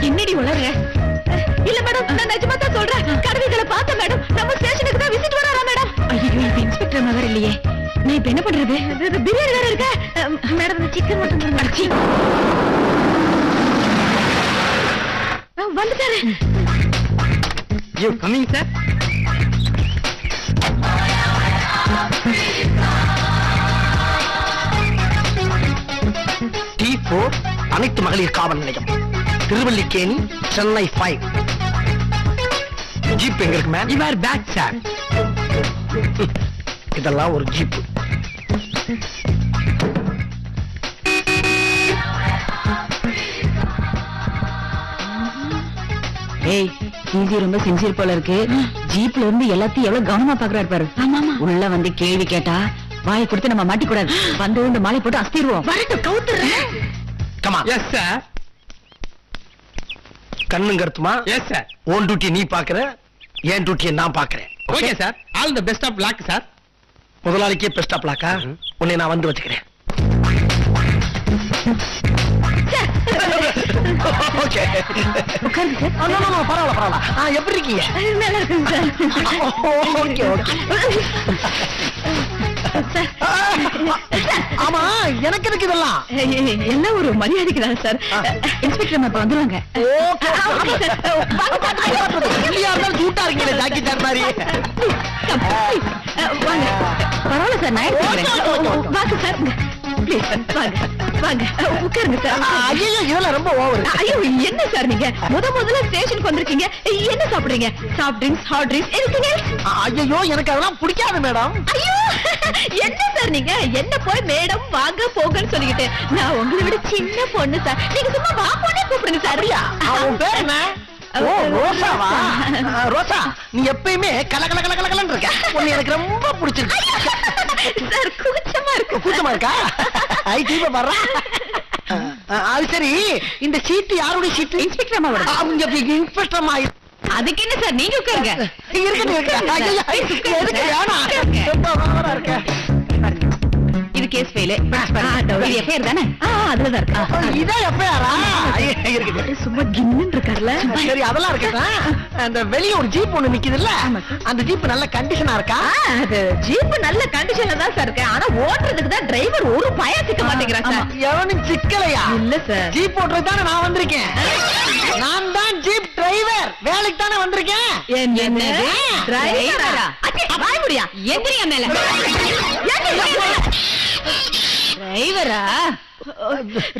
என்னடி உளற? இல்ல மேடம், நான் நிஜமா தான் சொல்றேன். கடவுளை பார்த்த மேடம். நம்ம ஸ்டேஷனுக்கு தான் விசிட் வராரா மேடம்? ஐயோ, இது இன்ஸ்பெக்டர் மகர் இல்லையே. நீ இப்ப என்ன பண்றது? பிரியாணி வேற இருக்க மேடம். இந்த சிக்கன் மட்டும் மடிச்சி வந்துட்டாரு. You coming, sir? T4 அனைத்து மகளிர் காவல் நிலையம், திருவல்லிக்கேணி, சென்னை 5. ஜீப் எங்க இருக்கு மேம்? இவர் பேக் சார். இதெல்லாம் ஒரு ஜீப். ஏய், சிசி ரொம்ப சின்சியர் போல இருக்கு. ஜீப்ல இருந்து எல்லாத்தையும் எவ்வளவு கவனமா பாக்குறாரு பாரு. ஆமாமா. உள்ள வந்து கேள்வி கேட்டா வாயை கொடுத்து நம்ம மாட்டிக்கூடாது. வந்து இந்த மாலை போட்டு அஸ்திடுவோம். வரட்டும், கவுத்துறேன். கமா. Yes sir. கண்ணும் கருத்துமா? Yes sir. ஓன் டியூட்டி நீ பாக்குற, ஏன் டியூட்டியை நான் பாக்குறேன். Okay sir. All the best of luck sir. முதலாளிக்கே பெஸ்ட் ஆஃப் லக்கா? உன்னை நான் வந்து வச்சுக்கிறேன். ஓகே. உட்காருங்க சார். நோ நோ, பரவாயில்ல பரவாயில்ல. எப்படி இருக்கீங்க? நல்லா இருக்குங்க சார். Okay okay. ஆமா, எனக்கு இருக்கு இதெல்லாம். எல்லாம் ஒரு மரியாதைக்கு தான் சார். இன்ஸ்பெக்டர் இப்ப வந்துருவாங்க. சூட்டா இருக்கீங்க ஜாக்கி சார் மாதிரி. வாங்க. பரவாயில்ல சார், நான் எடுத்துக்கிறேன். வாங்க சார், ப்ளீஸ் வாங்க வாங்க, உட்காருங்க சார். ஐயோ, இதெல்லாம் ரொம்ப ஓவர். ஐயோ, என்ன சார் நீங்க முதல்ல ஸ்டேஷனுக்கு வந்திருக்கீங்க. என்ன சாப்பிடுறீங்க? Soft drinks, hot drinks, anything else? ஐயோ, எனக்கு அதெல்லாம் பிடிக்காது மேடம். ஐயோ, என்ன சார் நீங்க என்ன போய் மேடம் வாங்க போகன்னு சொல்லிக்கிட்டு? நான் உங்களை விட சின்ன பொண்ணு சார். நீங்க சும்மா வா பொண்ணே கூப்பிடுங்க சார். உன் பேர் என்ன? ஓ, ரோசாவா? ரோசா, நீ எப்பயுமே கல கல கல கலன்னு இருக்க. உன்னை எனக்கு ரொம்ப பிடிச்சிருக்கு சார். கூச்சமா இருக்கு. கூச்சமா இருக்கா? ஐ டீப்ப வர்றா. அது சரி, இந்த சீட்டு யாருடைய சீட்டு? இன்ஸ்பெக்டர் அம்மாவோட. அவங்க இன்ஸ்பெக்டர் அம்மா. அதுக்கு என்ன சார், நீங்க உட்காருங்க. இது கேஸ் ஃபைல். இது எஃப்ஐஆர் தானே? அதுலதான் இருக்கு. இதான் எஃப்ஐஆரா? சும்மா கின்னு இருக்கார்ல. சரி, அதெல்லாம் இருக்கட்டும். அந்த வெளிய ஒரு ஜீப் ஒண்ணு நிக்குதுல்ல, அந்த ஜீப் நல்ல கண்டிஷனா இருக்கா? அது ஜீப் நல்ல கண்டிஷன்ல தான் சார் இருக்கு. ஆனா ஓட்டுறதுக்கு தான் டிரைவர் ஒரு பயம் சிக்க மாட்டேங்கிறான் சார். எவனும் சிக்கலையா? இல்ல சார். ஜீப் ஓட்டுறது தானே நான் வந்திருக்கேன். நான் தான் ஜீப் டிரைவர். வேலைக்கு தானே வந்திருக்கேன். என்னது டிரைவரா? வாய் முடியா? எந்திரியா மேல. டிரைவரா?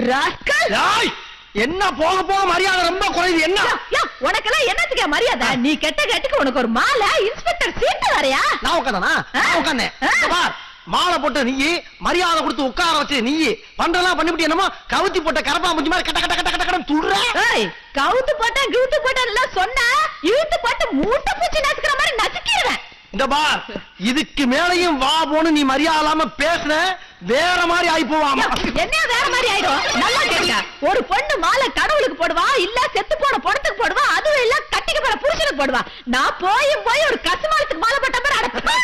ராஸ்கல். என்ன போக போக மரியாதை ரொம்ப குறையுது. என்ன உனக்கெல்லாம் என்னத்துக்கு மரியாதை? நீ கெட்ட கெட்டுக்கு உனக்கு ஒரு மாலை, இன்ஸ்பெக்டர் சீட்டு வரையா? நான் உட்காந்தனா? உட்காந்தேன். மாலை போட்டு நீ மரியாதை கொடுத்து உட்கார வச்சு நீ பண்றலாம் பண்ணிவிட்டு என்னமோ கவுத்தி போட்ட கரப்பா முஞ்சி மாதிரி கட்ட கட்ட கட்ட கட்ட கட்ட துடுற. கவுத்து போட்டா கிவுத்து போட்டா சொன்னா இழுத்து போட்டு மூட்டை பூச்சி நசுக்கிற மாதிரி நசுக்கிடுவேன். இந்த பார், இதுக்கு மேலையும் வா போன்னு நீ மரியாதை இல்லாம பேசுன வேற மாதிரி ஆயி போவாமா. என்ன வேற மாதிரி ஆயிடும்? நல்லா கேட்க. ஒரு பொண்ணு மாலை கடவுளுக்கு போடுவா, இல்ல செத்து போன பொண்ணத்துக்கு போடுவா, அதுவும் இல்ல கட்டிக்க போற புருஷனுக்கு போடுவா. நான் போய் ஒரு கசுமாலத்துக்கு மாலை போட்ட மாதிரி அடப்பா.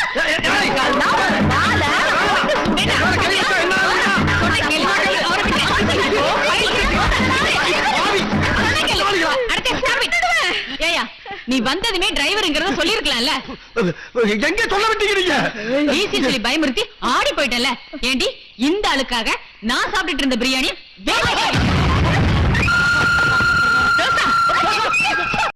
நீ வந்ததுமே டிரைவர்ங்கறத சொல்லிருக்கலாம்ல. எங்க சொல்ல விட்டீங்க? ஈஸி சொல்லி பயமுறுத்தி ஆடி போயிட்டல. ஏண்டி இந்த ஆளுக்காக நான் சாப்பிட்டுட்டு இருந்த பிரியாணி